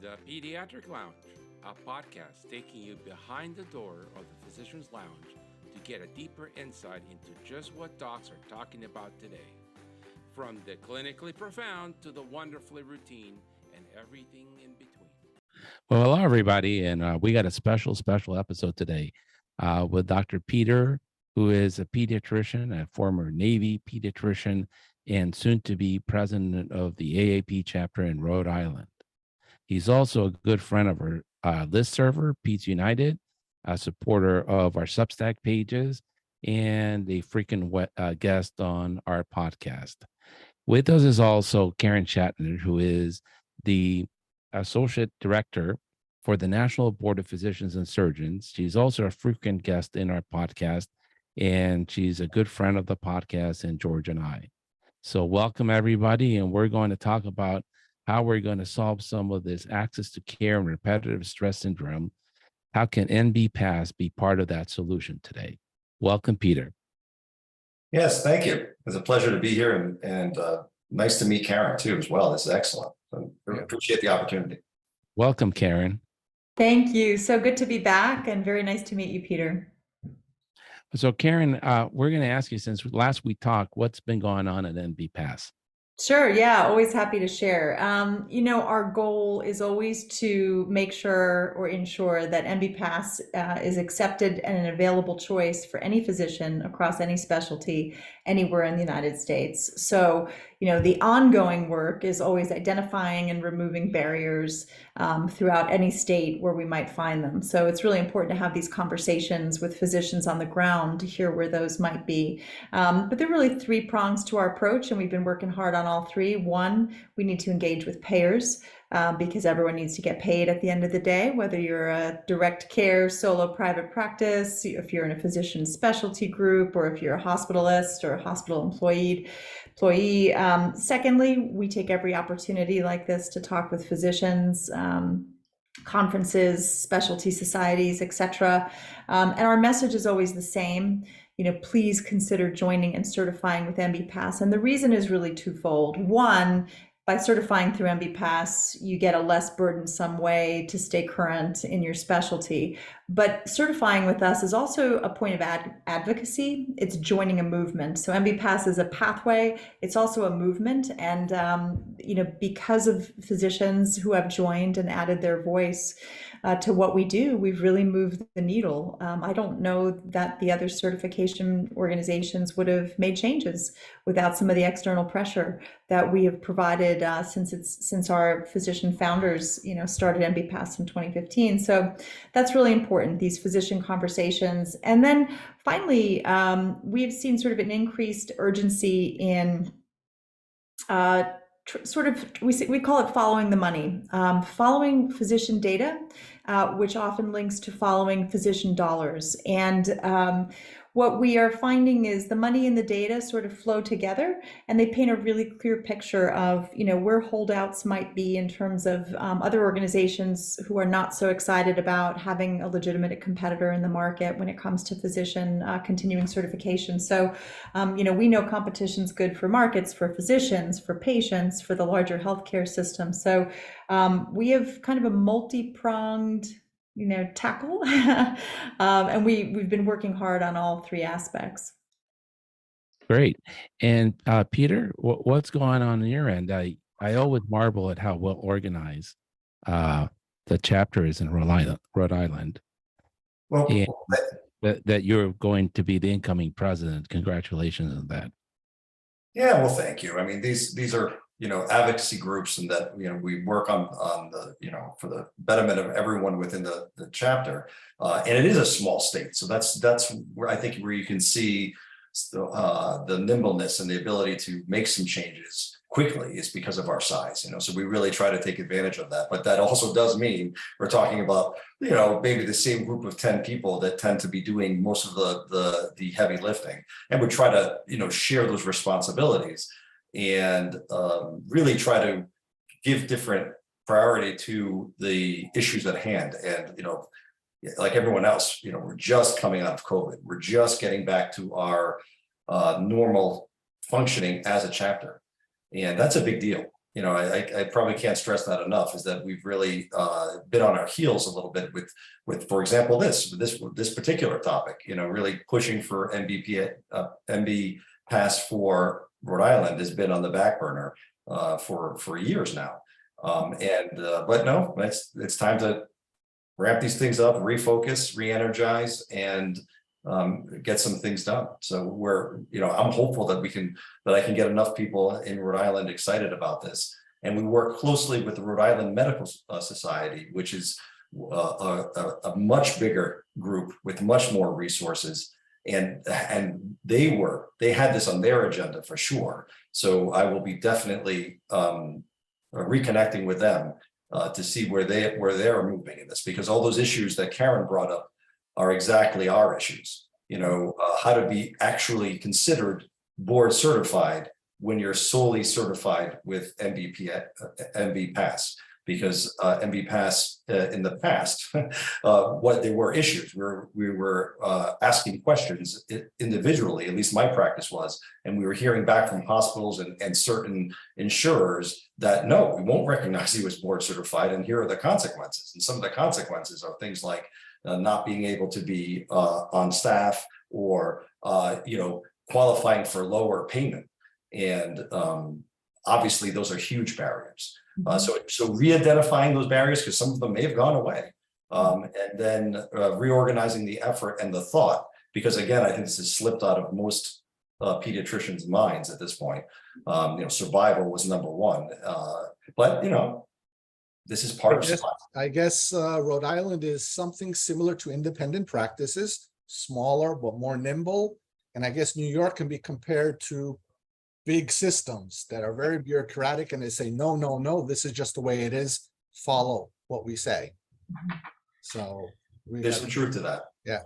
The Pediatric Lounge, a podcast taking you behind the door of the physician's lounge to get a deeper insight into just what docs are talking about today. From the clinically profound to the wonderfully routine and everything in between. Well, hello, everybody. And we got a special episode today with Dr. Peter, who is a pediatrician, a former Navy pediatrician, and soon to be president of the AAP chapter in Rhode Island. He's also a good friend of our list server, Peds United, a supporter of our Substack pages, and a frequent guest on our podcast. With us is also Karen Shatner, who is the Associate Director for the National Board of Physicians and Surgeons. She's also a frequent guest in our podcast, and she's a good friend of the podcast and George and I. So welcome, everybody, and we're going to talk about how we're going to solve some of this access to care and repetitive stress syndrome. How can NBPAS be part of that solution today? Welcome, Peter. Yes, thank you. It's a pleasure to be here, and nice to meet Karen too as well. This is excellent. I appreciate the opportunity. Welcome, Karen. Thank you. So good to be back and very nice to meet you, Peter. So Karen, we're going to ask you, since last we talked, what's been going on at NBPAS? Sure. Yeah. Always happy to share. Our goal is always to make sure or ensure that NBPAS is accepted and an available choice for any physician across any specialty anywhere in the United States. So, the ongoing work is always identifying and removing barriers throughout any state where we might find them. So it's really important to have these conversations with physicians on the ground to hear where those might be. But there are really three prongs to our approach, and we've been working hard on all three. One, we need to engage with payers because everyone needs to get paid at the end of the day, whether you're a direct care solo private practice, if you're in a physician specialty group, or if you're a hospitalist or a hospital employee. Secondly, we take every opportunity like this to talk with physicians, conferences, specialty societies, etc. And our message is always the same. Please consider joining and certifying with NBPAS. And the reason is really twofold. One, by certifying through NBPAS, you get a less burdensome way to stay current in your specialty. But certifying with us is also a point of advocacy. It's joining a movement. So NBPAS is a pathway. It's also a movement. And, because of physicians who have joined and added their voice to what we do, we've really moved the needle. I don't know that the other certification organizations would have made changes without some of the external pressure that we have provided since our physician founders, started NBPAS in 2015. So that's really important, these physician conversations. And then finally, we've seen sort of an increased urgency in we call it following the money, following physician data, which often links to following physician dollars. And what we are finding is the money and the data sort of flow together, and they paint a really clear picture of, where holdouts might be in terms of other organizations who are not so excited about having a legitimate competitor in the market when it comes to physician continuing certification. So, we know competition's good for markets, for physicians, for patients, for the larger healthcare system. So we have kind of a multi-pronged tackle. And we've been working hard on all three aspects. Great. And Peter, what's going on your end? I always marvel at how well organized the chapter is in Rhode Island. Well, that you're going to be the incoming president. Congratulations on that. Yeah, well, thank you. I mean, these are advocacy groups, and that we work on the for the betterment of everyone within the chapter, and it is a small state, so that's where I think where you can see the nimbleness and the ability to make some changes quickly is because of our size. So we really try to take advantage of that. But that also does mean we're talking about maybe the same group of 10 people that tend to be doing most of the heavy lifting, and we try to share those responsibilities and really try to give different priority to the issues at hand. And like everyone else, we're just coming out of COVID. We're just getting back to our normal functioning as a chapter, and that's a big deal. I probably can't stress that enough, is that we've really been on our heels a little bit with, for example, this particular topic, really pushing for MB pass for Rhode Island has been on the back burner for years now. But no, it's time to ramp these things up, refocus, re-energize, and get some things done. So I'm hopeful that I can get enough people in Rhode Island excited about this. And we work closely with the Rhode Island Medical Society, which is a much bigger group with much more resources. And they had this on their agenda for sure. So I will be definitely reconnecting with them to see where they're moving in this, because all those issues that Karen brought up are exactly our issues. How to be actually considered board certified when you're solely certified with MB Pass, because MB Pass in the past, what there were issues where we were asking questions individually, at least my practice was, and we were hearing back from hospitals and certain insurers that no, we won't recognize you as board certified, and here are the consequences. And some of the consequences are things like not being able to be on staff, or qualifying for lower payment. And obviously those are huge barriers. So re-identifying those barriers, because some of them may have gone away, and then reorganizing the effort and the thought, because again, I think this has slipped out of most pediatricians' minds at this point. Survival was number one, but this is part of survival. I guess Rhode Island is something similar to independent practices, smaller but more nimble. And I guess New York can be compared to big systems that are very bureaucratic, and they say, no, no, no, this is just the way it is. Follow what we say. So there's some truth to that. Yeah.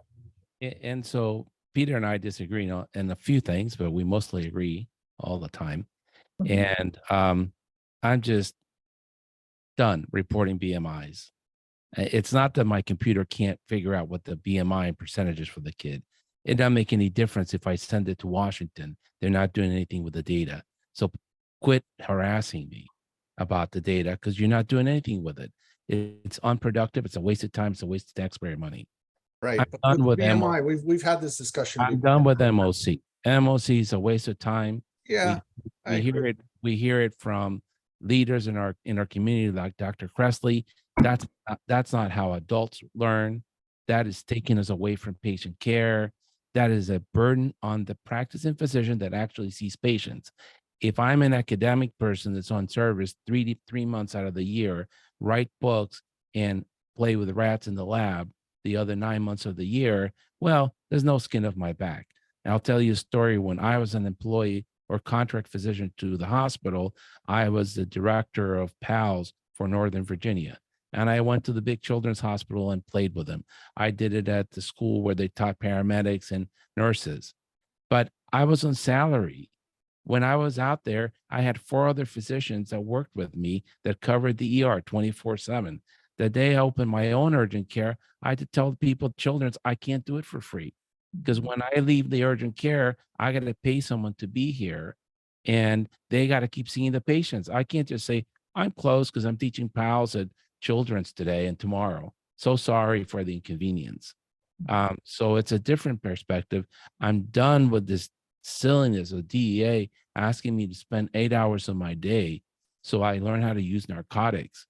And so Peter and I disagree in a few things, but we mostly agree all the time. And I'm just done reporting BMIs. It's not that my computer can't figure out what the BMI and percentages for the kid. It doesn't make any difference if I send it to Washington. They're not doing anything with the data. So quit harassing me about the data, because you're not doing anything with it. It's unproductive. It's a waste of time. It's a waste of taxpayer money. Right. I'm But done with BMI, we've had this discussion. I'm done with MOC. MOC is a waste of time. Yeah. We hear it from leaders in our community, like Dr. Cressley. That's not how adults learn. That is taking us away from patient care. That is a burden on the practicing physician that actually sees patients. If I'm an academic person that's on service 3 months out of the year, write books and play with rats in the lab the other 9 months of the year, well, there's no skin off my back. And I'll tell you a story. When I was an employee or contract physician to the hospital, I was the director of PALS for Northern Virginia. And I went to the big children's hospital and played with them. I did it at the school where they taught paramedics and nurses. But I was on salary. When I was out there, I had 4 other physicians that worked with me that covered the ER 24/7. The day I opened my own urgent care, I had to tell the people, children's, I can't do it for free. Because when I leave the urgent care, I got to pay someone to be here, and they got to keep seeing the patients. I can't just say, I'm closed because I'm teaching PALS at children's today and tomorrow. So sorry for the inconvenience. So it's a different perspective. I'm done with this silliness of DEA asking me to spend 8 hours of my day so I learn how to use narcotics.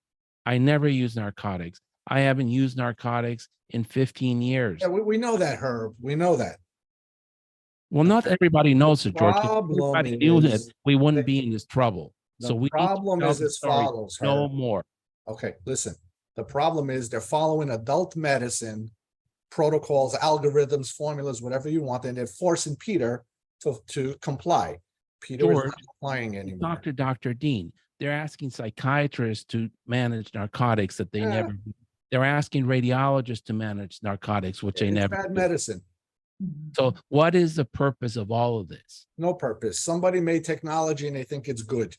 I never use narcotics. I haven't used narcotics in 15 years. Yeah, we know that, Herb. We know that. Well, not everybody knows it, George. If Problem everybody knew it, is we wouldn't be in this trouble. The So we problem need to is tell the as story. follows, No Herb. more. Okay, listen. The problem is they're following adult medicine protocols, algorithms, formulas, whatever you want, and they're forcing Peter to comply. Peter is George, not complying anymore. Dr. Dean, they're asking psychiatrists to manage narcotics that they Yeah. never. They're asking radiologists to manage narcotics, which they It's never bad do. medicine. So what is the purpose of all of this? No purpose. Somebody made technology and they think it's good.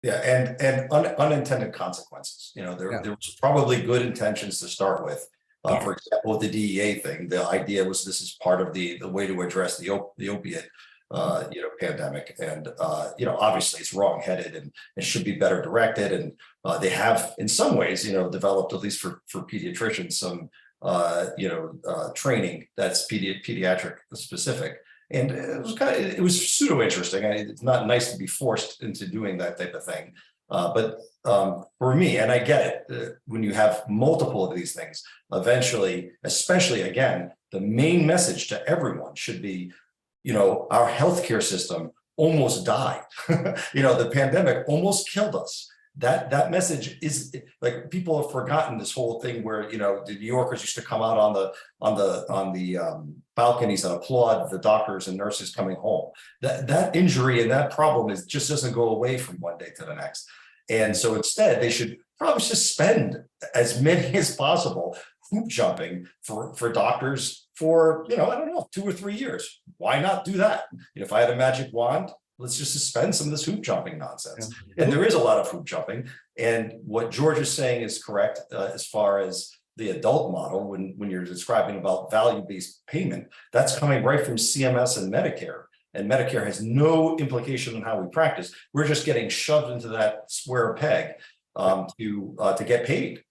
Yeah, and unintended consequences. There was probably good intentions to start with. For example, with the DEA thing, the idea was this is part of the way to address the opiate pandemic. And, obviously it's wrongheaded and it should be better directed. And they have, in some ways, developed, at least for pediatricians, some, training that's pediatric specific. And it was pseudo interesting. It's not nice to be forced into doing that type of thing. But for me, and I get it, when you have multiple of these things, eventually, especially again, the main message to everyone should be, our healthcare system almost died. The pandemic almost killed us. That message is like, people have forgotten this whole thing where, the New Yorkers used to come out on the balconies and applaud the doctors and nurses coming home. That injury and that problem just doesn't go away from one day to the next. And so instead, they should probably suspend as many as possible hoop jumping for doctors for, I don't know, 2 or 3 years. Why not do that? If I had a magic wand, let's just suspend some of this hoop jumping nonsense. Yeah. And there is a lot of hoop jumping. And what George is saying is correct as far as the adult model, when you're describing about value-based payment, that's coming right from CMS and Medicare. And Medicare has no implication on how we practice. We're just getting shoved into that square peg to get paid.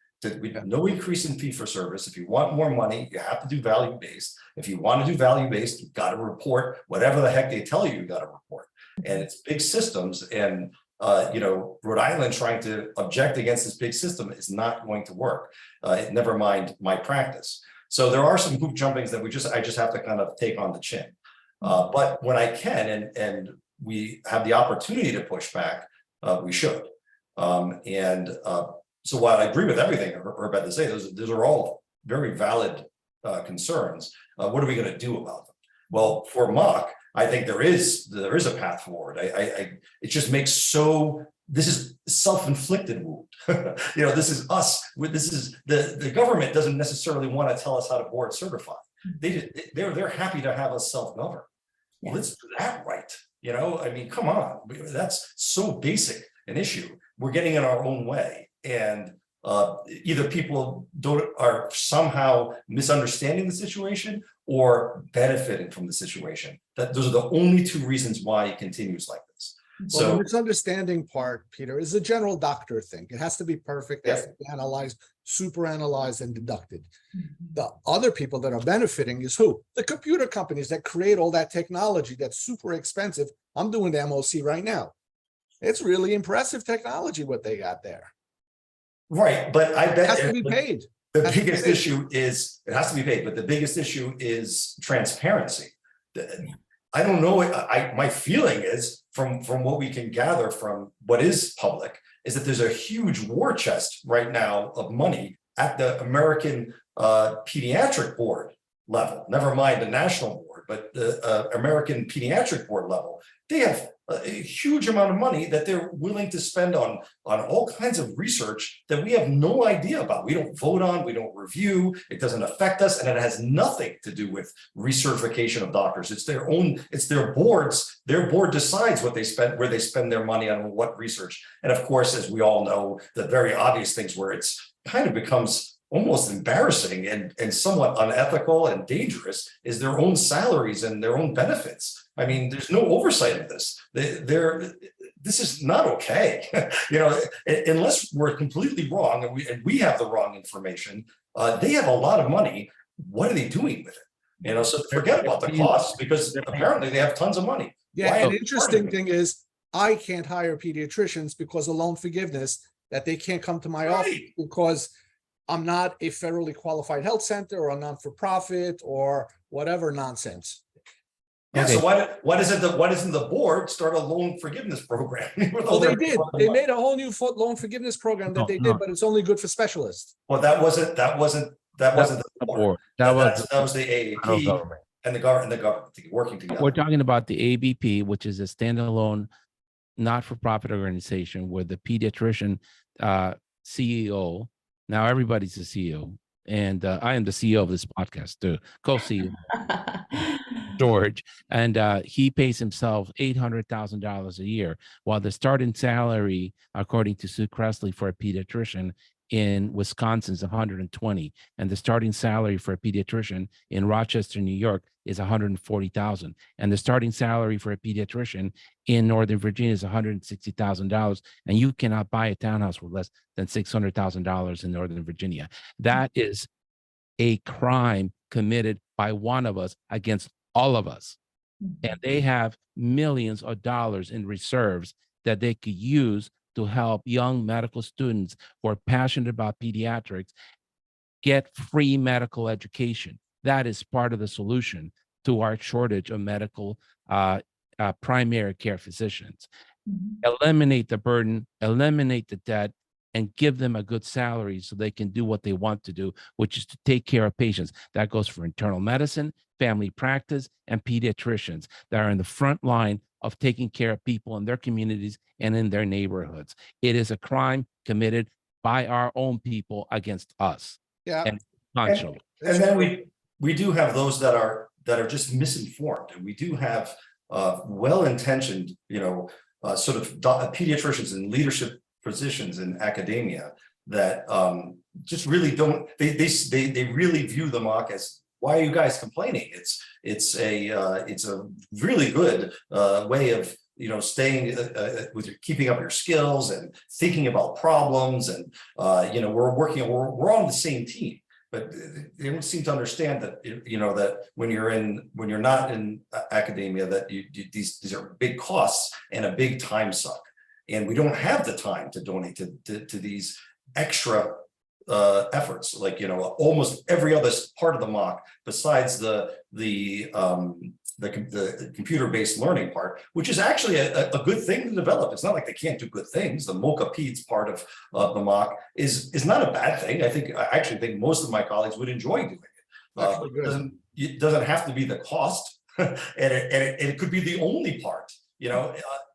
No increase in fee for service. If you want more money, you have to do value-based. If you want to do value-based, you've got to report whatever the heck they tell you got to report. And it's big systems. And Rhode Island trying to object against this big system is not going to work. Never mind my practice. So there are some hoop jumpings that I just have to kind of take on the chin. But when I can and we have the opportunity to push back, we should. So while I agree with everything we're about to say, those are all very valid concerns. What are we going to do about them? Well, for Mock, I think there is a path forward. It just makes this is self-inflicted wound. This is us. This is the government doesn't necessarily want to tell us how to board certify. They're happy to have us self-govern. Yeah. Let's do that right. Come on. That's so basic an issue. We're getting in our own way. And either people are somehow misunderstanding the situation or benefiting from the situation. Those are the only two reasons why it continues like this. Well, the misunderstanding part, Peter, is a general doctor thing. It has to be perfect, it has to be analyzed, super analyzed, and deducted. The other people that are benefiting is who? The computer companies that create all that technology that's super expensive. I'm doing the MOC right now. It's really impressive technology what they got there. Right, but I bet it has to be paid. The biggest issue is it has to be paid, but the biggest issue is transparency. I don't know. My feeling is from what we can gather from what is public is that there's a huge war chest right now of money at the American Pediatric Board level. Never mind the national board, but the American Pediatric Board level. They have a huge amount of money that they're willing to spend on all kinds of research that we have no idea about. We don't vote on, we don't review, it doesn't affect us, and it has nothing to do with recertification of doctors. It's their boards. Their board decides what they spend, where they spend their money on what research. And of course, as we all know, the very obvious things where it's kind of becomes almost embarrassing and somewhat unethical and dangerous is their own salaries and their own benefits. I mean, there's no oversight of this. This is not okay. Unless we're completely wrong and we have the wrong information, they have a lot of money. What are they doing with it? So forget about the costs because apparently they have tons of money. Yeah, and the interesting thing is I can't hire pediatricians because of loan forgiveness, that they can't come to my office because I'm not a federally qualified health center or a non-for-profit or whatever nonsense. Yeah, okay. So why doesn't the board start a loan forgiveness program? Well, they did. They made a whole new loan forgiveness program that they did, but it's only good for specialists. Well, that wasn't the board. That was the AAP and the government working together. We're talking about the ABP, which is a standalone not-for-profit organization where the pediatrician CEO. Now everybody's the CEO, and I am the CEO of this podcast too, co-CEO, George, and he pays himself $800,000 a year, while the starting salary, according to Sue Cressley, for a pediatrician in Wisconsin is $120, and the starting salary for a pediatrician in Rochester, New York is 140,000, and the starting salary for a pediatrician in Northern Virginia is $160,000, and you cannot buy a townhouse for less than $600,000 in Northern Virginia. That is a crime committed by one of us against all of us. And they have millions of dollars in reserves that they could use to help young medical students who are passionate about pediatrics get free medical education. That is part of the solution to our shortage of medical primary care physicians. Eliminate the burden, eliminate the debt, and give them a good salary so they can do what they want to do, which is to take care of patients. That goes for internal medicine, family practice, and pediatricians that are in the front line of taking care of people in their communities and in their neighborhoods. It is a crime committed by our own people against us. Yeah. And functionally. And then we do have those that are just misinformed, and we do have well-intentioned, sort of pediatricians and leadership positions in academia that just really don't. They really view the mock as, why are you guys complaining? It's a really good way of staying keeping up your skills and thinking about problems, and we're on the same team. But they don't seem to understand that that when you're not in academia, that these are big costs and a big time suck, and we don't have the time to donate to these extra efforts. Like almost every other part of the mock, besides the computer-based learning part, which is actually a good thing to develop. It's not like they can't do good things. The Mocha Peds part of the mock is not a bad thing. I actually think most of my colleagues would enjoy doing it. It doesn't have to be the cost, and it could be the only part.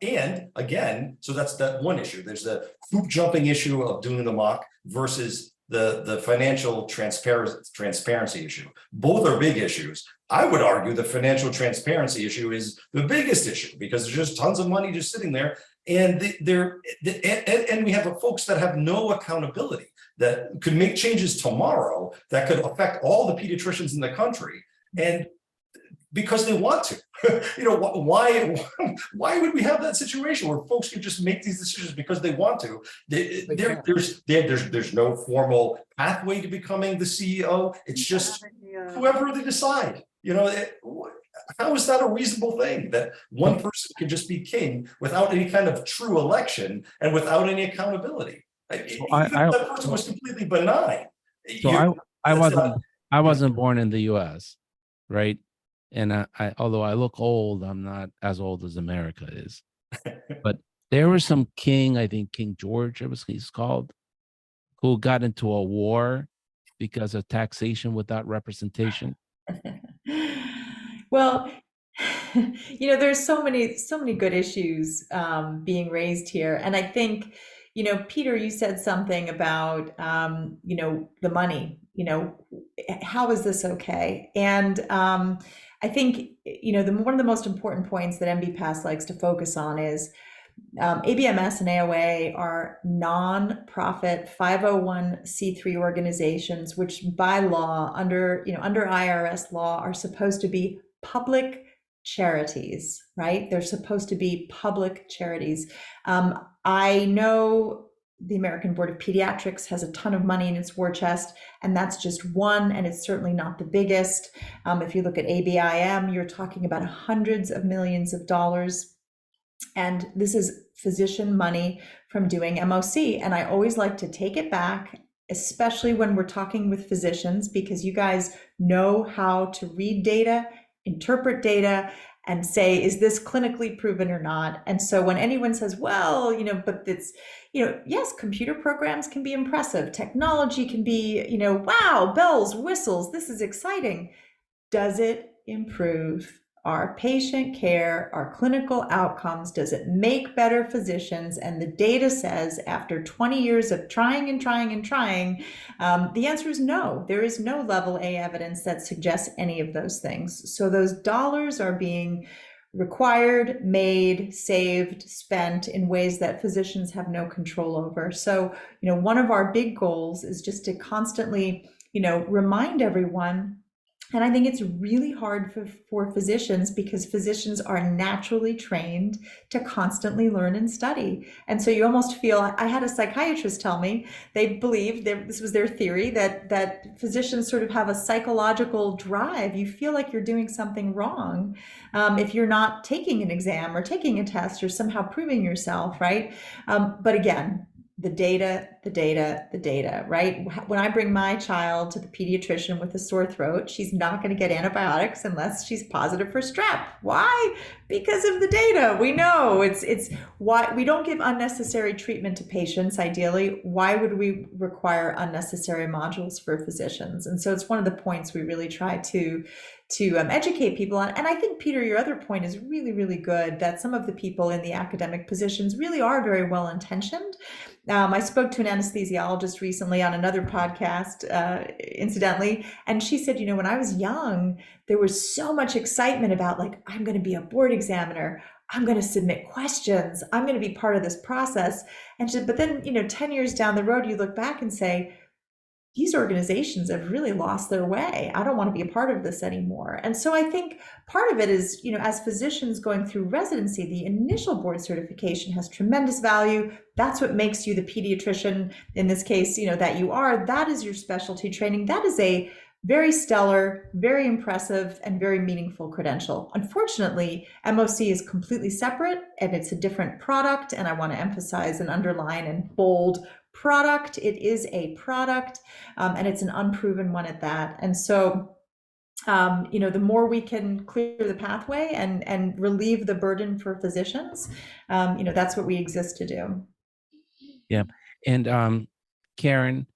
And again, so that's that one issue. There's the hoop jumping issue of doing the mock versus the financial transparency issue. Both are big issues. I would argue the financial transparency issue is the biggest issue, because there's just tons of money just sitting there, and and we have folks that have no accountability, that could make changes tomorrow that could affect all the pediatricians in the country, and because they want to. Why would we have that situation where folks can just make these decisions because they want to? There's no formal pathway to becoming the CEO. It's just whoever they decide. How is that a reasonable thing, that one person can just be king without any kind of true election and without any accountability? That person was completely benign. So I wasn't born in the U.S., right? And although I look old, I'm not as old as America is. But there was some king, I think King George, he's called, who got into a war because of taxation without representation. Well, there's so many good issues being raised here, and I think, Peter, you said something about the money. How is this okay? And I think one of the most important points that MBPAS likes to focus on is ABMS and AOA are non-profit 501c3 organizations, which by law, under IRS law, are supposed to be public charities, right? They're supposed to be public charities. I know the American Board of Pediatrics has a ton of money in its war chest, and that's just one, and it's certainly not the biggest. If you look at ABIM, you're talking about hundreds of millions of dollars. And this is physician money from doing MOC. And I always like to take it back, especially when we're talking with physicians, because you guys know how to read data, interpret data, and say, is this clinically proven or not? And so when anyone says, well, but it's, yes, computer programs can be impressive. Technology can be, wow, bells, whistles, this is exciting. Does it improve our patient care, our clinical outcomes? Does it make better physicians? And the data says, after 20 years of trying and trying and trying, the answer is no. There is no level A evidence that suggests any of those things. So those dollars are being required, made, saved, spent in ways that physicians have no control over. So, one of our big goals is just to constantly, remind everyone And I think it's really hard for physicians because physicians are naturally trained to constantly learn and study. And so you almost feel, I had a psychiatrist tell me, they believed that this was their theory, that physicians sort of have a psychological drive. You feel like you're doing something wrong if you're not taking an exam or taking a test or somehow proving yourself, right? But again, the data, the data, the data, right? When I bring my child to the pediatrician with a sore throat, she's not going to get antibiotics unless she's positive for strep. Why? Because of the data. We know it's why we don't give unnecessary treatment to patients. Ideally, why would we require unnecessary modules for physicians? And so it's one of the points we really try to educate people on. And I think, Peter, your other point is really, really good, that some of the people in the academic positions really are very well intentioned. I spoke to an anesthesiologist recently on another podcast, incidentally, and she said, you know, when I was young, there was so much excitement about, like, I'm going to be a board examiner. I'm going to submit questions. I'm going to be part of this process. And she said, but then, you know, 10 years down the road, you look back and say, these organizations have really lost their way. I don't want to be a part of this anymore. And so I think part of it is, you know, as physicians going through residency, the initial board certification has tremendous value. That's what makes you the pediatrician, in this case, you know, that you are. That is your specialty training. That is a very stellar, very impressive, and very meaningful credential. Unfortunately, MOC is completely separate and it's a different product. And I want to emphasize and underline and bold product. It is a product, and it's an unproven one at that. And so, you know, the more we can clear the pathway and relieve the burden for physicians, you know, that's what we exist to do. Yeah. And Karen,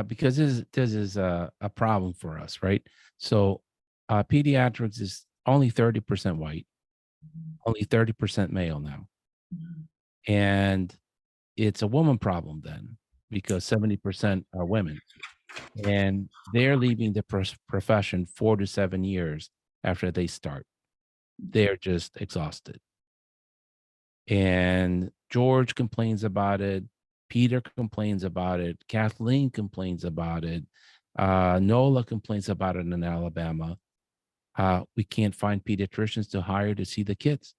because this is a problem for us, right? So pediatrics is only 30% white, only 30% male now. And it's a woman problem then, because 70% are women. And they're leaving the profession 4 to 7 years after they start. They're just exhausted. And George complains about it. Peter complains about it. Kathleen complains about it. Nola complains about it in Alabama. We can't find pediatricians to hire to see the kids.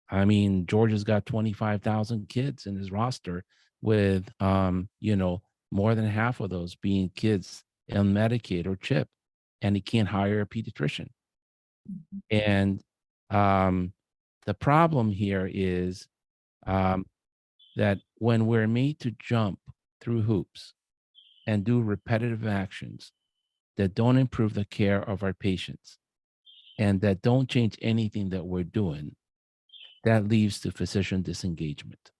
I mean, George has got 25,000 kids in his roster with, you know, more than half of those being kids on Medicaid or CHIP, and he can't hire a pediatrician. And the problem here is that when we're made to jump through hoops and do repetitive actions that don't improve the care of our patients and that don't change anything that we're doing, that leads to physician disengagement.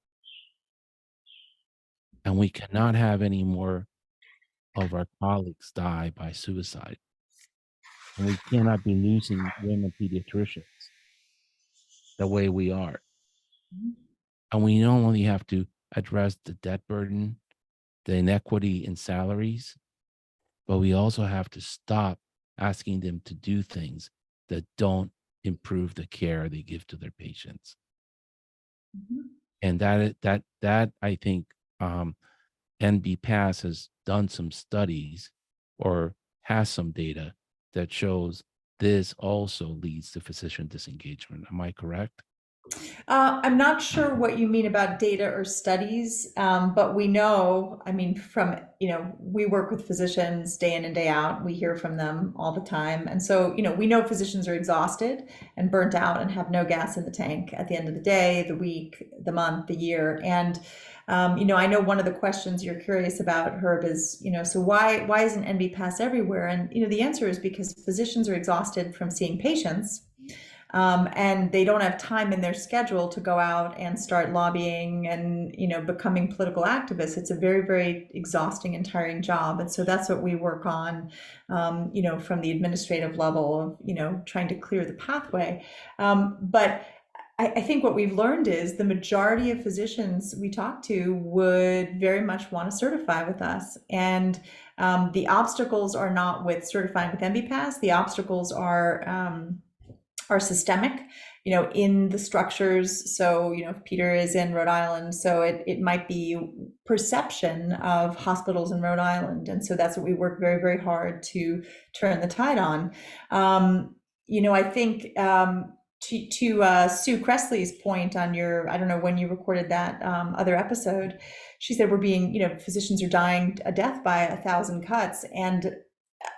And we cannot have any more of our colleagues die by suicide. And we cannot be losing women pediatricians the way we are. And we not only have to address the debt burden, the inequity in salaries, but we also have to stop asking them to do things that don't improve the care they give to their patients. And that I think NBPAS has done some studies or has some data that shows this also leads to physician disengagement. Am I correct? I'm not sure what you mean about data or studies, but we know, I mean, from, you know, we work with physicians day in and day out. We hear from them all the time. And so, you know, we know physicians are exhausted and burnt out and have no gas in the tank at the end of the day, the week, the month, the year. And, you know, I know one of the questions you're curious about, Herb, is, you know, so why isn't NB everywhere? And, you know, the answer is because physicians are exhausted from seeing patients. And they don't have time in their schedule to go out and start lobbying and, you know, becoming political activists. It's a very, very exhausting and tiring job. And so that's what we work on, you know, from the administrative level of, you know, trying to clear the pathway. But I think what we've learned is the majority of physicians we talk to would very much want to certify with us. And the obstacles are not with certifying with MBPAS. The obstacles are are systemic, in the structures. So, if Peter is in Rhode Island, so it might be perception of hospitals in Rhode Island. And so that's what we work very, very hard to turn the tide on. I think to Sue Cressley's point on I don't know when you recorded that other episode, she said physicians are dying a death by 1,000 cuts. And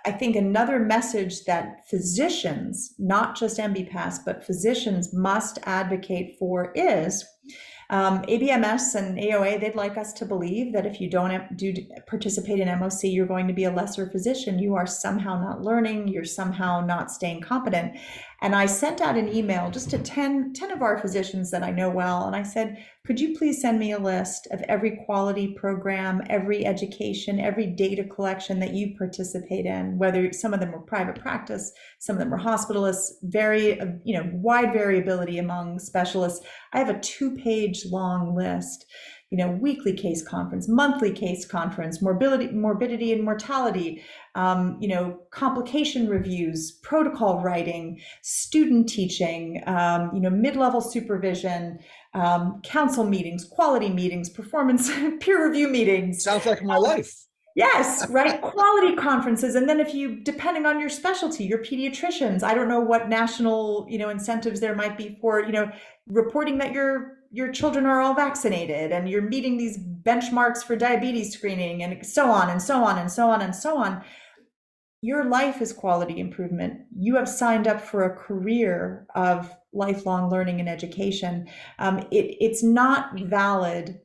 I think another message that physicians, not just MBPAS, but physicians must advocate for is ABMS and AOA, they'd like us to believe that if you don't participate in MOC, you're going to be a lesser physician. You are somehow not learning, you're somehow not staying competent. And I sent out an email just to 10 of our physicians that I know well. And I said, could you please send me a list of every quality program, every education, every data collection that you participate in, whether some of them were private practice, some of them were hospitalists, very, wide variability among specialists. I have a 2-page long list, weekly case conference, monthly case conference, morbidity and mortality, complication reviews, protocol writing, student teaching, mid-level supervision, council meetings, quality meetings, performance, peer review meetings. Sounds like my life. Yes, right. Quality conferences. And then depending on your specialty, your pediatricians, I don't know what national, incentives there might be for, reporting that your children are all vaccinated and you're meeting these benchmarks for diabetes screening and so on and so on and so on and so on. Your life is quality improvement. You have signed up for a career of lifelong learning and education. It's not valid.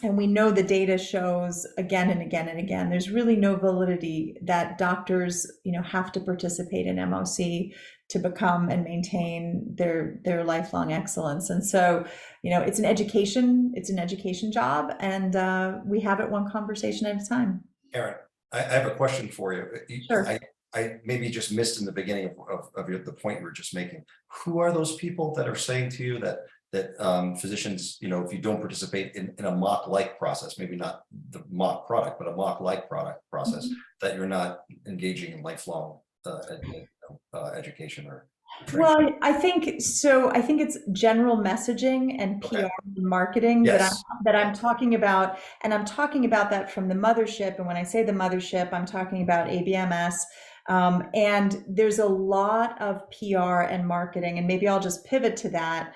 And we know the data shows again and again and again, there's really no validity that doctors, have to participate in MOC to become and maintain their lifelong excellence. And so, it's an education job, and we have it one conversation at a time. Karen, I have a question for you. Sure. I maybe just missed in the beginning of the point you were just making. Who are those people that are saying to you that physicians, if you don't participate in a mock-like process, maybe not the mock product, but a mock-like product process, that you're not engaging in lifelong education or training? Well, I think it's general messaging and PR and marketing that I'm talking about, and I'm talking about that from the mothership. And when I say the mothership, I'm talking about ABMS. And there's a lot of PR and marketing, and maybe I'll just pivot to that.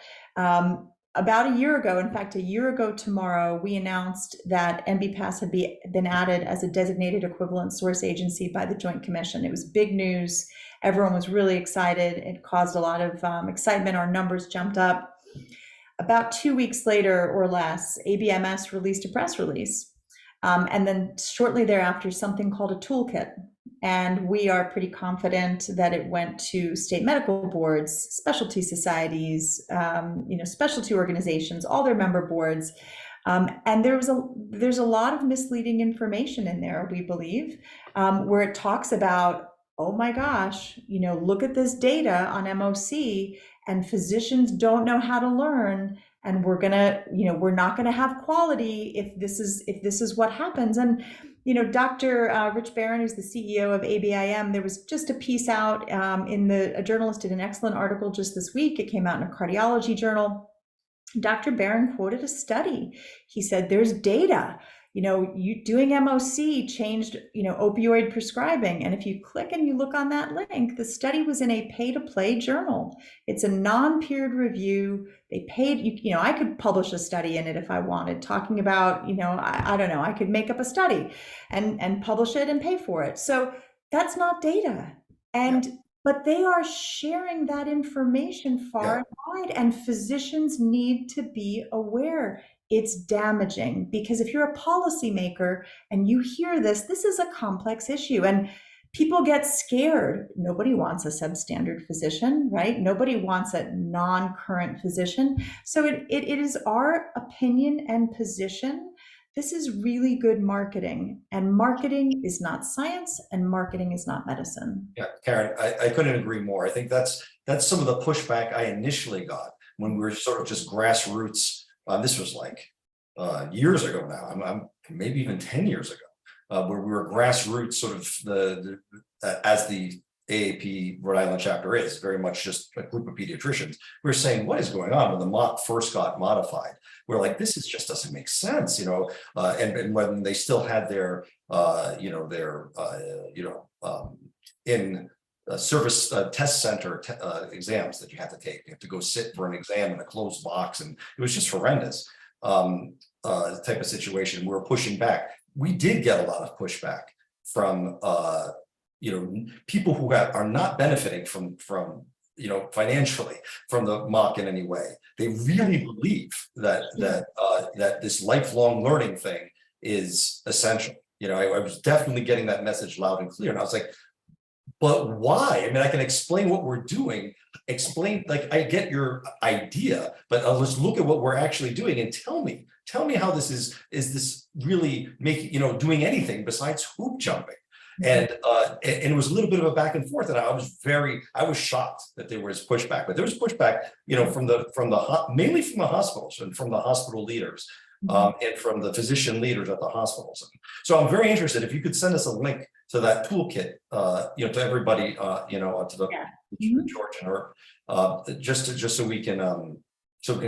About a year ago, in fact, a year ago tomorrow, we announced that MBPAS had been added as a designated equivalent source agency by the Joint Commission. It was big news. Everyone was really excited. It caused a lot of excitement. Our numbers jumped up. About 2 weeks later or less, ABMS released a press release. And then shortly thereafter, something called a toolkit. And we are pretty confident that it went to state medical boards, specialty societies, specialty organizations, all their member boards. And there's a lot of misleading information in there, we believe, where it talks about, oh my gosh, look at this data on MOC, and physicians don't know how to learn, and we're not gonna have quality if this is what happens. And Dr. Rich Barron, who's the CEO of ABIM, there was just a piece out a journalist did an excellent article just this week. It came out in a cardiology journal. Dr. Barron quoted a study. He said, there's data. You doing MOC changed, opioid prescribing. And if you click and you look on that link, the study was in a pay-to-play journal. It's a non-peered review. They paid, I could publish a study in it if I wanted, talking about, I don't know, I could make up a study and publish it and pay for it. So that's not data. But they are sharing that information far and wide, and physicians need to be aware. It's damaging, because if you're a policymaker and you hear this is a complex issue, and people get scared. Nobody wants a substandard physician, right? Nobody wants a non-current physician. So it is our opinion and position. This is really good marketing, and marketing is not science, and marketing is not medicine. Yeah, Karen, I couldn't agree more. I think that's some of the pushback I initially got when we were sort of just grassroots. This was like years ago now. I'm maybe even 10 years ago, where we were grassroots, sort of as the AAP Rhode Island chapter is, very much just a group of pediatricians. We're saying, what is going on when the mock first got modified? We're like, this is just doesn't make sense, and when they still had their, in service test center exams that you have to take. You have to go sit for an exam in a closed box, and it was just horrendous type of situation. We're pushing back. We did get a lot of pushback from people who are not benefiting from financially from the mock in any way. They really believe that this lifelong learning thing is essential. I was definitely getting that message loud and clear, and I was like, but why? I mean, I can explain what we're doing, I get your idea, but let's look at what we're actually doing and tell me how this is this really making, doing anything besides hoop jumping? And it was a little bit of a back and forth, and I was shocked that there was pushback, but there was pushback, mainly from the hospitals and from the hospital leaders, and from the physician leaders at the hospitals. So I'm very interested if you could send us a link to that toolkit, to everybody, to the George and Herb, just so we can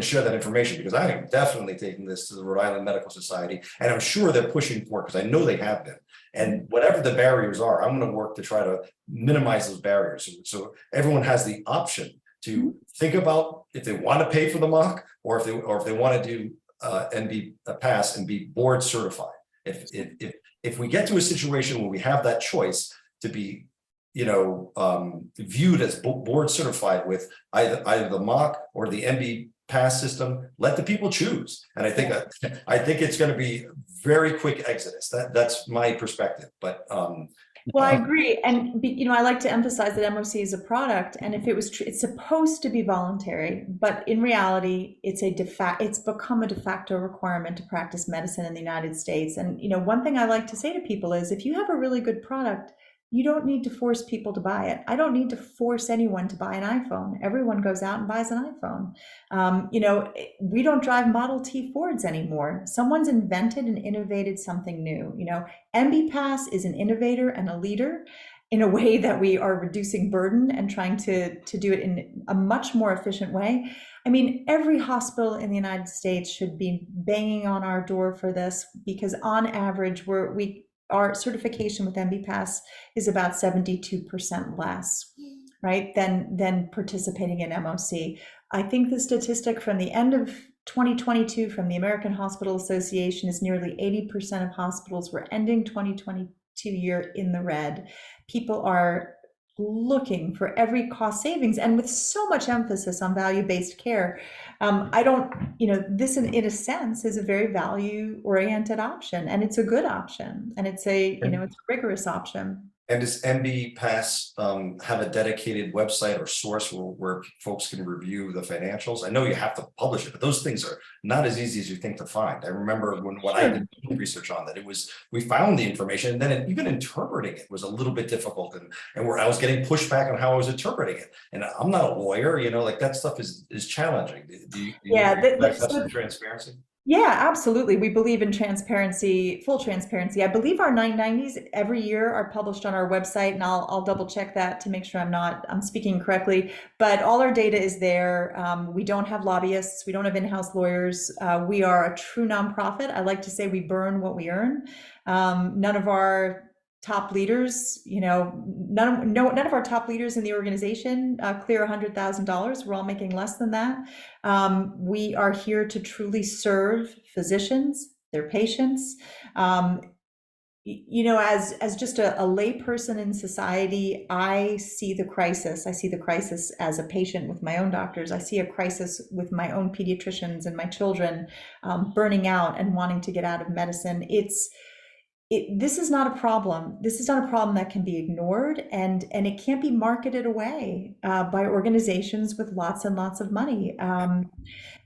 share that information, because I am definitely taking this to the Rhode Island Medical Society, and I'm sure they're pushing for it, because I know they have been. And whatever the barriers are, I'm going to work to try to minimize those barriers, so everyone has the option to think about if they want to pay for the mock, or if they want to do and be pass and be board certified. If we get to a situation where we have that choice to be viewed as board certified with either the mock or the MB pass system, let the people choose. And I think it's going to be very quick exodus. That's my perspective. But well, I agree, and I like to emphasize that MOC is a product, and if it was, it's supposed to be voluntary, but in reality, it's become a de facto requirement to practice medicine in the United States. And one thing I like to say to people is, if you have a really good product, you don't need to force people to buy it. I don't need to force anyone to buy an iPhone. Everyone goes out and buys an iPhone. We don't drive Model T Fords anymore. Someone's invented and innovated something new. MB Pass is an innovator and a leader in a way that we are reducing burden and trying to do it in a much more efficient way. I mean, every hospital in the United States should be banging on our door for this, because on average, our certification with MB Pass is about 72% less, right, than participating in MOC. I think the statistic from the end of 2022 from the American Hospital Association is nearly 80% of hospitals were ending 2022 year in the red. People are looking for every cost savings, and with so much emphasis on value-based care, this in a sense is a very value-oriented option, and it's a good option, and it's a rigorous option. And does MB Pass have a dedicated website or source where folks can review the financials? I know you have to publish it, but those things are not as easy as you think to find. I remember when I did research on that, we found the information, and then even interpreting it was a little bit difficult, and where I was getting pushback on how I was interpreting it. And I'm not a lawyer, that stuff is challenging. Do you have some transparency? Yeah, absolutely. We believe in transparency, full transparency. I believe our 990s every year are published on our website, and I'll double check that to make sure I'm speaking correctly. But all our data is there. We don't have lobbyists. We don't have in-house lawyers. We are a true nonprofit. I like to say we burn what we earn. None of our top leaders, none of our top leaders in the organization clear $100,000. We're all making less than that. We are here to truly serve physicians, their patients. As just a layperson in society, I see the crisis. I see the crisis as a patient with my own doctors. I see a crisis with my own pediatricians and my children burning out and wanting to get out of medicine. This is not a problem. This is not a problem that can be ignored, and it can't be marketed away by organizations with lots and lots of money.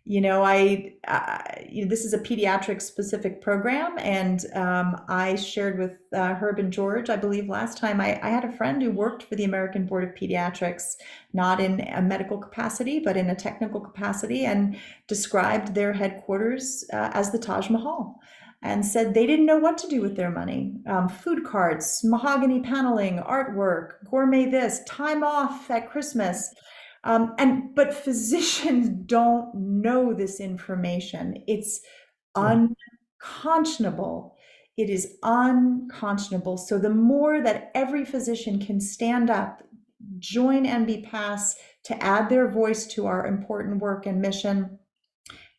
This is a pediatric specific program, and I shared with Herb and George, I believe last time, I had a friend who worked for the American Board of Pediatrics, not in a medical capacity, but in a technical capacity, and described their headquarters as the Taj Mahal. and said they didn't know what to do with their money. Food cards, mahogany paneling, artwork, gourmet this, time off at Christmas. But physicians don't know this information. It's unconscionable. It is unconscionable. So the more that every physician can stand up, join NBPAS to add their voice to our important work and mission,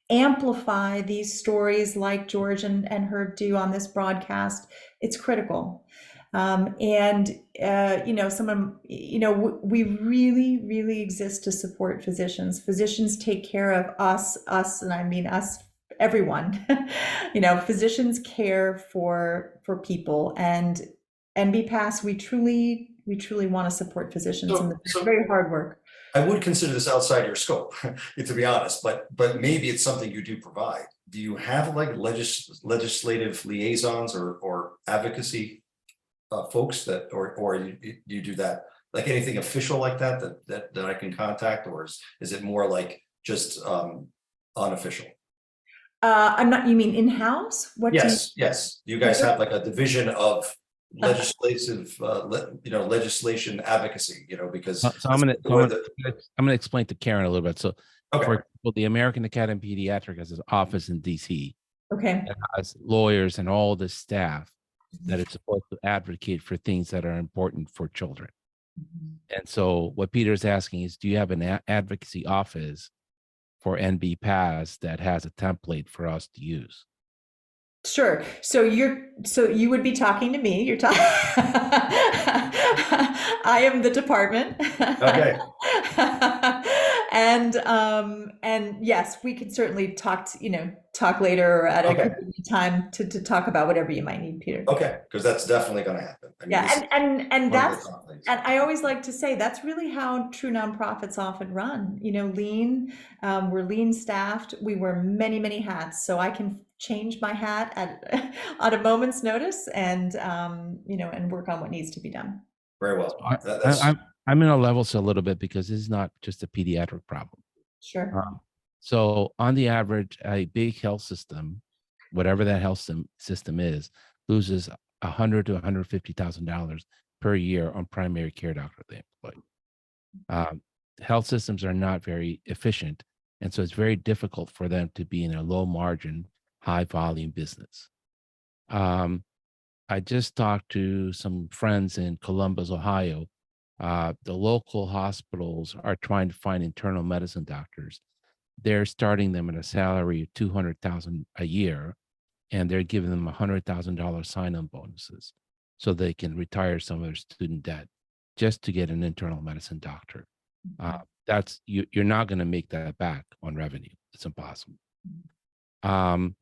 amplify these stories like George and Herb do on this broadcast, it's critical. We really, really exist to support physicians. Physicians take care of us, and I mean us, everyone. Physicians care for people, and NBPAS, we truly want to support physicians in the very hard work. I would consider this outside your scope, to be honest, but maybe it's something you do provide. Do you have like legislative liaisons or advocacy folks that, or you do that, like anything official like that I can contact, or is it more like just unofficial? You mean in-house? Yes. Do you guys have like a division of legislative, legislation advocacy, because So I'm gonna explain to Karen a little bit. So, okay. for example, the American Academy of Pediatrics has an office in DC. Okay. That has lawyers and all the staff that is supposed to advocate for things that are important for children. And so what Peter's asking is, do you have an advocacy office for NBPAS that has a template for us to use? Sure. So you would be talking to me. You're talking. I am the department. Okay. And yes, we could certainly talk later or at a convenient time to talk about whatever you might need, Peter. Okay, because that's definitely going to happen. I mean, and I always like to say that's really how true nonprofits often run. Lean. We're lean staffed. We wear many, many hats, so I can change my hat at a moment's notice and work on what needs to be done. Very well. I'm in a level a little bit because this is not just a pediatric problem. Sure. So on the average, a big health system, whatever that health system is, loses $100,000 to $150,000 per year on primary care doctor they employ. Health systems are not very efficient, and so it's very difficult for them to be in a low margin, high volume business. I just talked to some friends in Columbus, Ohio. The local hospitals are trying to find internal medicine doctors. They're starting them at a salary of $200,000 a year, and they're giving them $100,000 sign-on bonuses so they can retire some of their student debt just to get an internal medicine doctor. That's you're not going to make that back on revenue. It's impossible. And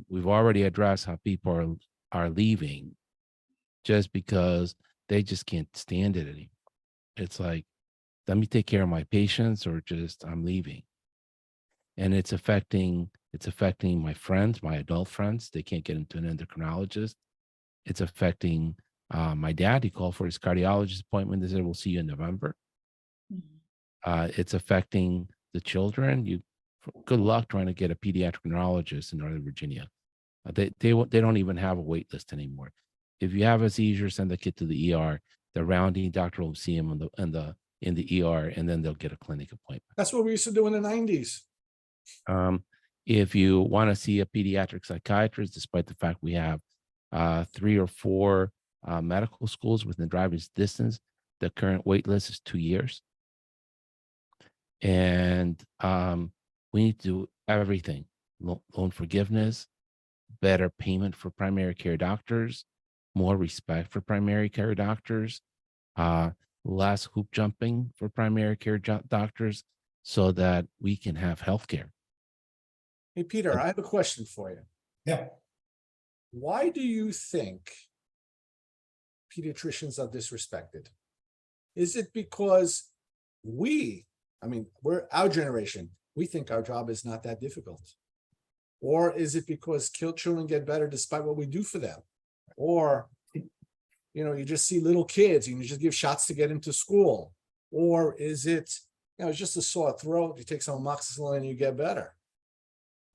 we've already addressed how people are leaving just because they just can't stand it anymore. It's like, let me take care of my patients, or just I'm leaving. And it's affecting my friends, my adult friends. They can't get into an endocrinologist. It's affecting my dad. He called for his cardiologist appointment. They said, we'll see you in November. It's affecting the children. Good luck trying to get a pediatric neurologist in Northern Virginia. They don't even have a wait list anymore. If you have a seizure, send the kid to the ER. The rounding doctor will see him in the ER, and then they'll get a clinic appointment. That's what we used to do in the 90s. If you want to see a pediatric psychiatrist, despite the fact we have 3 or 4 medical schools within driving distance, the current wait list is 2 years. And we need to do everything: loan forgiveness, better payment for primary care doctors, more respect for primary care doctors, less hoop jumping for primary care doctors, so that we can have healthcare. Hey, Peter, I have a question for you. Yeah. Why do you think pediatricians are disrespected? Is it because we're our generation, we think our job is not that difficult? Or is it because children get better despite what we do for them? Or, you just see little kids and you just give shots to get into school? Or is it, it's just a sore throat, you take some amoxicillin and you get better?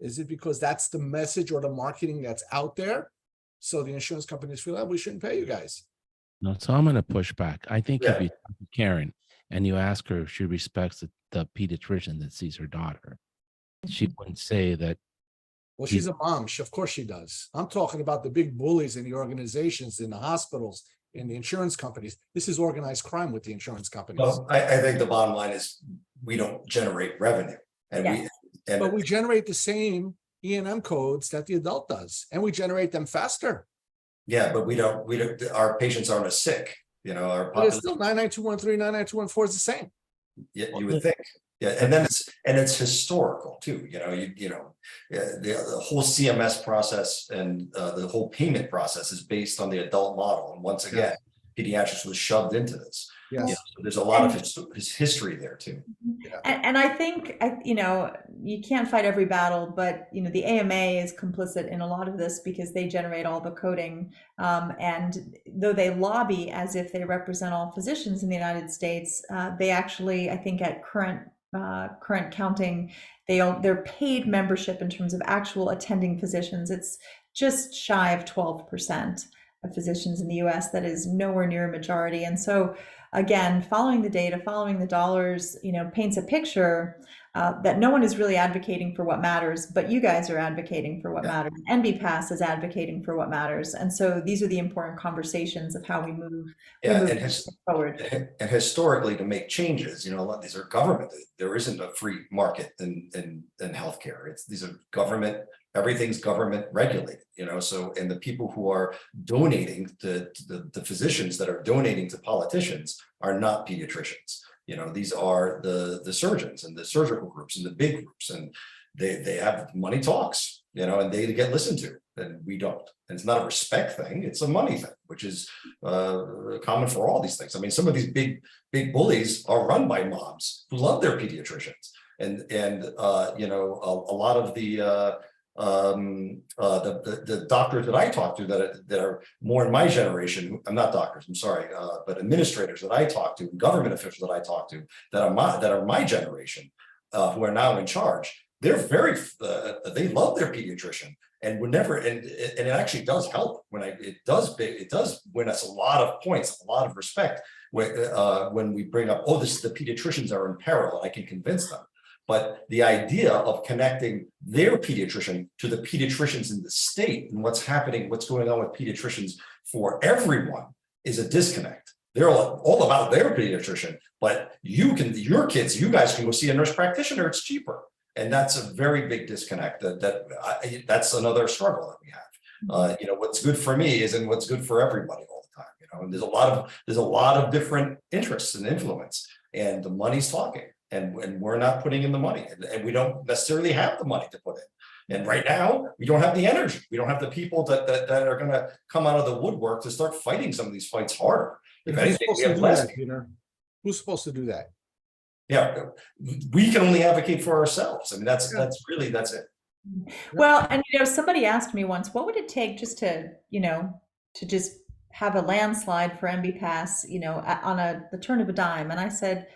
Is it because that's the message or the marketing that's out there? So the insurance companies feel that we shouldn't pay you guys. No, so I'm going to push back. I think if Yeah. you talk to Karen and you ask her if she respects the pediatrician that sees her daughter, she wouldn't say that. Well, she's a mom. Of course she does. I'm talking about the big bullies in the organizations, in the hospitals, in the insurance companies. This is organized crime with the insurance companies. Well, I think the bottom line is we don't generate revenue, and Yes. But we generate the same E&M codes that the adult does, and we generate them faster. yeah, but we don't, our patients aren't as sick, our But it's population, still 99213, 99214 is the same. you would think. Yeah, and then it's historical too, the whole CMS process and the whole payment process is based on the adult model. And once again, pediatrics was shoved into this. Yes. So there's a lot of history there too. And I think, you can't fight every battle, but, the AMA is complicit in a lot of this because they generate all the coding. And though they lobby as if they represent all physicians in the United States, they actually, I think at current counting, their paid membership in terms of actual attending physicians, it's just shy of 12% of physicians in the US. That is nowhere near a majority. And so again, following the data, following the dollars, paints a picture that no one is really advocating for what matters, but you guys are advocating for what matters. NBPAS is advocating for what matters. And so these are the important conversations of how we move, forward. And historically, to make changes, a lot of these are government. There isn't a free market in healthcare. These are government. Everything's government regulated, so, and the people who are donating the physicians that are donating to politicians are not pediatricians. These are the surgeons and the surgical groups and the big groups, and they have money talks, and they get listened to, and we don't. And it's not a respect thing, it's a money thing, which is common for all these things. I mean, some of these big bullies are run by moms who love their pediatricians, and a lot of the doctors that I talk to that are more in my generation, I'm not doctors, I'm sorry, but administrators that I talk to, government officials that I talk to that are my generation, who are now in charge, they're they love their pediatrician and would never, and it actually does help it does win us a lot of points, a lot of respect when we bring up, the pediatricians are in peril, and I can convince them. But the idea of connecting their pediatrician to the pediatricians in the state and what's going on with pediatricians for everyone is a disconnect. They're all about their pediatrician, but you guys can go see a nurse practitioner, it's cheaper. And that's a very big disconnect that's another struggle that we have. What's good for me isn't what's good for everybody all the time, and there's a lot of different interests and influence, and the money's talking. And we're not putting in the money, and we don't necessarily have the money to put in. And right now, we don't have the energy. We don't have the people that are going to come out of the woodwork to start fighting some of these fights harder. If anything, we have less. Peter? Who's supposed to do that? Yeah, we can only advocate for ourselves. I mean, that's it. Well, and somebody asked me once, what would it take just to just have a landslide for NBPAS, on the turn of a dime? And I said,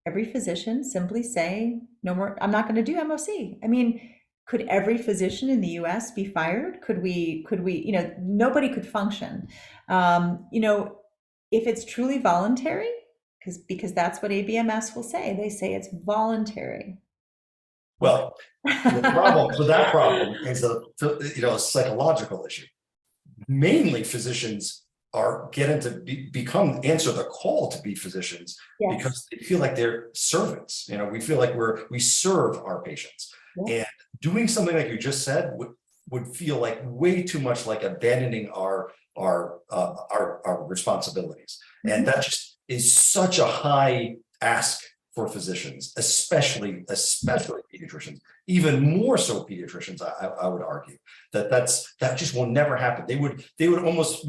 every physician simply say, no more, I'm not going to do MOC. I mean, could every physician in the US be fired? Could we, nobody could function. If it's truly voluntary, because that's what ABMS will say. They say it's voluntary. Well, the problem is a psychological issue. Mainly physicians answer the call to be physicians, yes, because they feel like they're servants. We feel like we serve our patients, yes, and doing something like you just said would feel like way too much like abandoning our responsibilities. Mm-hmm. And that just is such a high ask for physicians, especially pediatricians, even more so pediatricians. I would argue that just will never happen. We would almost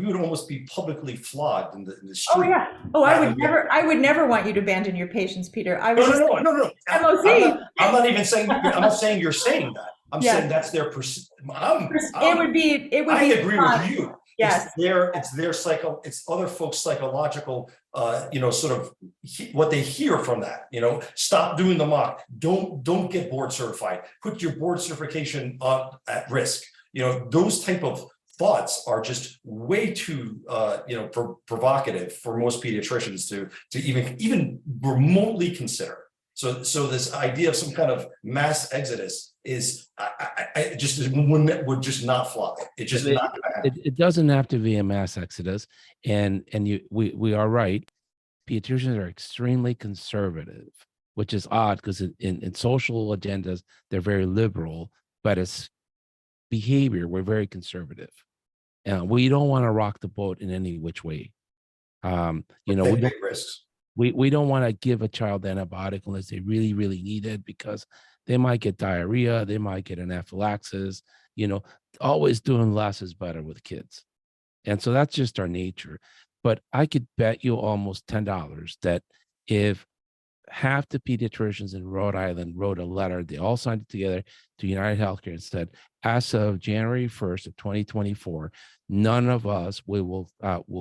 be publicly flogged in the street. Oh yeah. Oh, I would never want you to abandon your patients, Peter. I was no. MOC. I'm not even saying. I'm not saying you're saying that. I'm saying that's their. It would be. I agree with you. Yes. it's other folks' psychological, sort of what they hear from that, stop doing the mock, don't get board certified, put your board certification at risk. Those type of thoughts are just way too, provocative for most pediatricians to even remotely consider. So this idea of some kind of mass exodus is, I just would just not fly. It's just not gonna happen. It doesn't have to be a mass exodus, and we are right. Pediatricians are extremely conservative, which is odd because in social agendas they're very liberal, but as behavior we're very conservative, and we don't want to rock the boat in any which way. We Take big risks. we don't want to give a child antibiotic unless they really need it, because they might get diarrhea, they might get anaphylaxis. Always doing less is better with kids, and so that's just our nature. But I could bet you almost $10 that if half the pediatricians in Rhode Island wrote a letter, they all signed it together to United Healthcare and said, as of January 1st of 2024, none of us will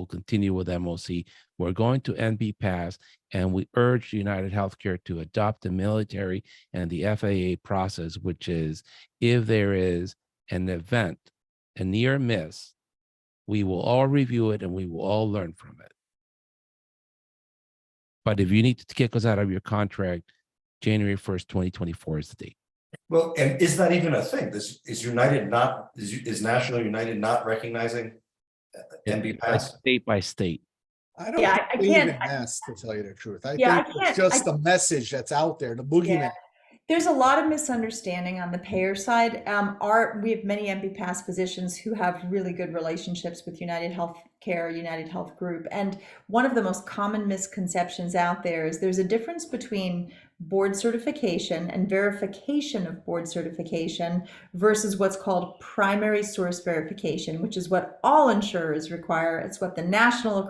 continue with MOC. We're going to NB Pass, and we urge United Healthcare to adopt the military and the FAA process, which is if there is an event, a near miss, we will all review it and we will all learn from it. But if you need to kick us out of your contract, January 1st, 2024 is the date. Well, and is that even a thing? Is National United not recognizing NB Pass? State by state. I don't Yeah, I believe in can't- mass, to tell you the truth. I Yeah, think I it's can't- just the message that's out there, the boogeyman. Yeah. There's a lot of misunderstanding on the payer side. We have many MB-Pass physicians who have really good relationships with United Healthcare, United Health Group. And one of the most common misconceptions out there is there's a difference between board certification and verification of board certification versus what's called primary source verification, which is what all insurers require. It's what the national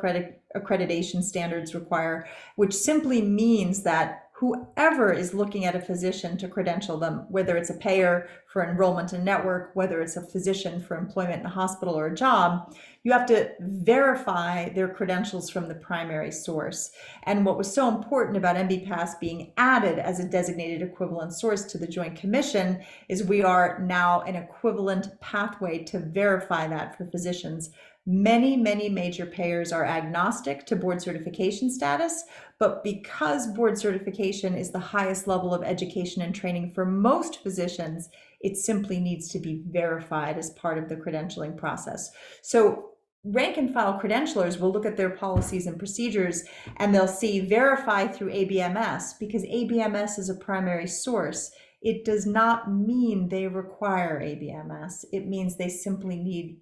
accreditation standards require, which simply means that whoever is looking at a physician to credential them, whether it's a payer for enrollment in network, whether it's a physician for employment in a hospital or a job, you have to verify their credentials from the primary source. And what was so important about MB-Pass being added as a designated equivalent source to the Joint Commission is we are now an equivalent pathway to verify that for physicians. Many major payers are agnostic to board certification status, but because board certification is the highest level of education and training for most physicians, it simply needs to be verified as part of the credentialing process. So rank and file credentialers will look at their policies and procedures and they'll see verify through ABMS because ABMS is a primary source. It does not mean they require ABMS. It means they simply need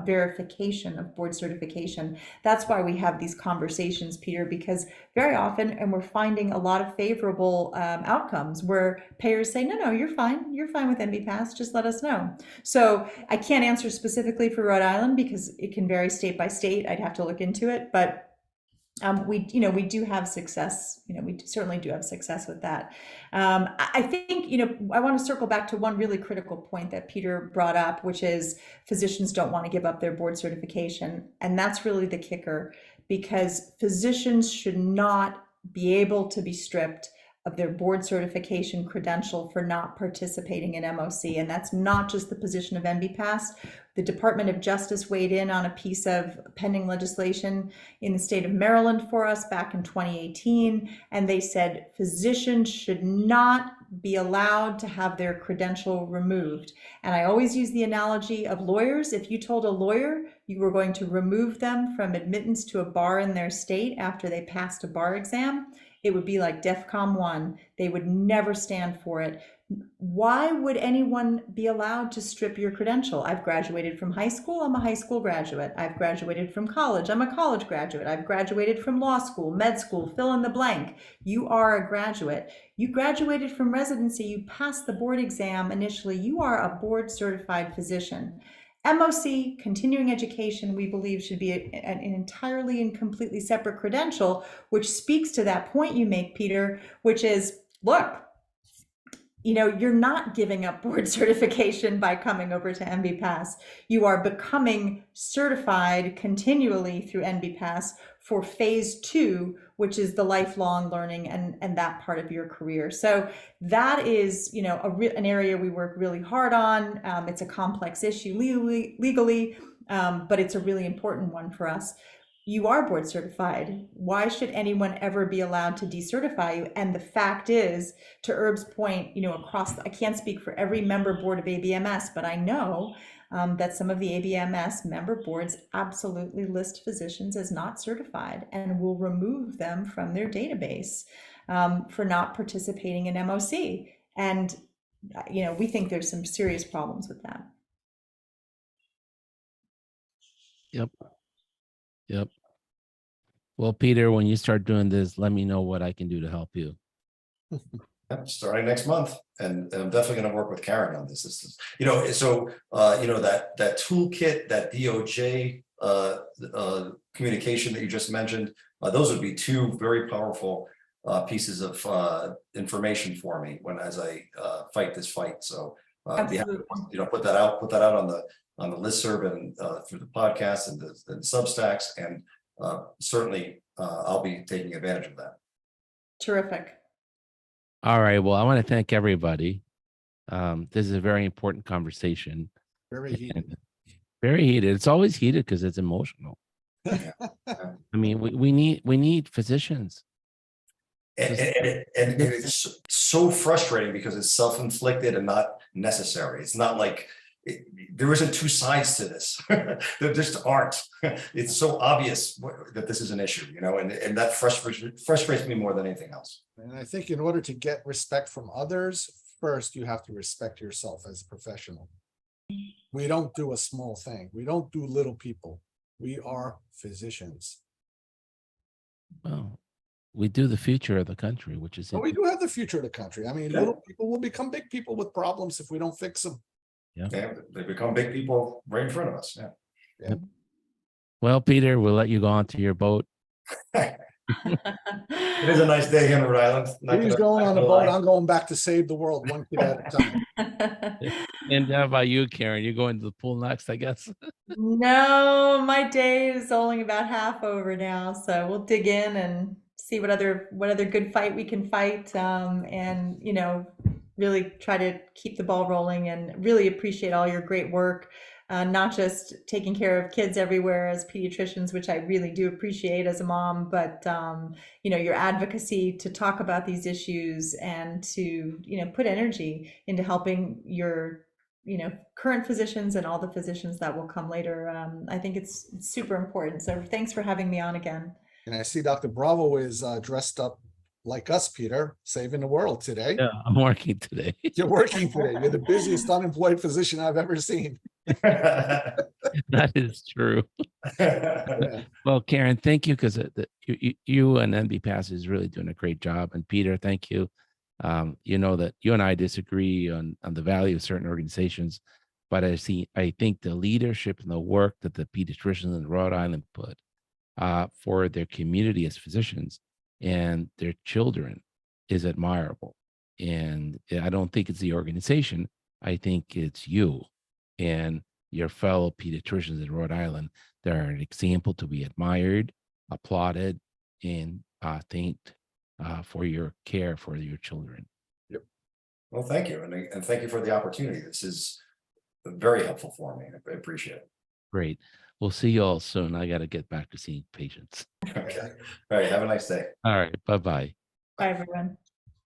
verification of board certification. That's why we have these conversations, Peter, because very often, and we're finding a lot of favorable outcomes where payers say, no, you're fine with MB-Pass, just let us know. So I can't answer specifically for Rhode Island because it can vary state by state. I'd have to look into it, but we do have success. We certainly do have success with that. I think, I want to circle back to one really critical point that Peter brought up, which is physicians don't want to give up their board certification. And that's really the kicker, because physicians should not be able to be stripped of their board certification credential for not participating in MOC. And that's not just the position of MB-Pass. The Department of Justice weighed in on a piece of pending legislation in the state of Maryland for us back in 2018. And they said physicians should not be allowed to have their credential removed. And I always use the analogy of lawyers. If you told a lawyer you were going to remove them from admittance to a bar in their state after they passed a bar exam, it would be like DEFCON 1. They would never stand for it. Why would anyone be allowed to strip your credential? I've graduated from high school. I'm a high school graduate. I've graduated from college. I'm a college graduate. I've graduated from law school, med school, fill in the blank. You are a graduate. You graduated from residency. You passed the board exam initially. You are a board certified physician. MOC, continuing education, we believe should be an entirely and completely separate credential, which speaks to that point you make, Peter, which is, look, you're not giving up board certification by coming over to NBPAS. You are becoming certified continually through NBPAS for phase 2, which is the lifelong learning and that part of your career. So that is, an area we work really hard on. It's a complex issue legally, but it's a really important one for us. You are board certified. Why should anyone ever be allowed to decertify you? And the fact is, to Herb's point, I can't speak for every member board of ABMS, but I know that some of the ABMS member boards absolutely list physicians as not certified and will remove them from their database for not participating in MOC. And, we think there's some serious problems with that. Yep. Well, Peter, when you start doing this, let me know what I can do to help you. Starting next month, and I'm definitely going to work with Karen on this. This is, that toolkit, that DOJ communication that you just mentioned, those would be 2 very powerful pieces of information for me as I fight this fight. So put that out on the listserv and through the podcast and the Substacks, and certainly I'll be taking advantage of that. Terrific. All right. Well, I want to thank everybody. This is a very important conversation. Very heated. Very heated. It's always heated because it's emotional. I mean, we need physicians. And it's so frustrating because it's self-inflicted and not necessary. It's not like there isn't 2 sides to this. There just aren't. It's so obvious that this is an issue, and that frustrates me more than anything else. And I think in order to get respect from others, first you have to respect yourself as a professional. We don't do a small thing. We don't do little people. We are physicians. Well, we do the future of the country, which is. But we do have the future of the country. I mean, little people will become big people with problems if we don't fix them. Yeah, they become big people right in front of us. Yeah. Well, Peter, we'll let you go on to your boat. It is a nice day here in Rhode Island. He's going on the boat. I'm going back to save the world one kid at a time. And how about you, Karen? You're going to the pool next, I guess. No, my day is only about half over now, so we'll dig in and see what other good fight we can fight, and really try to keep the ball rolling, and really appreciate all your great work, not just taking care of kids everywhere as pediatricians, which I really do appreciate as a mom, but your advocacy to talk about these issues and to put energy into helping your current physicians and all the physicians that will come later. I think it's super important. So thanks for having me on again. And I see Dr. Bravo is dressed up like us, Peter, saving the world today. Yeah, I'm working today. You're working today. You're the busiest unemployed physician I've ever seen. That is true. Yeah. Well, Karen, thank you, because you and NBPAS is really doing a great job. And Peter, thank you. You know that you and I disagree on the value of certain organizations, but I think the leadership and the work that the pediatricians in Rhode Island put for their community as physicians and their children is admirable. And I don't think it's the organization. I think it's you and your fellow pediatricians in Rhode Island that are an example to be admired, applauded, and thanked for your care for your children. Yep. Well, thank you. And thank you for the opportunity. This is very helpful for me. I appreciate it. Great. We'll see you all soon. I got to get back to seeing patients. Okay. All right. Have a nice day. All right. Bye-bye. Bye, everyone.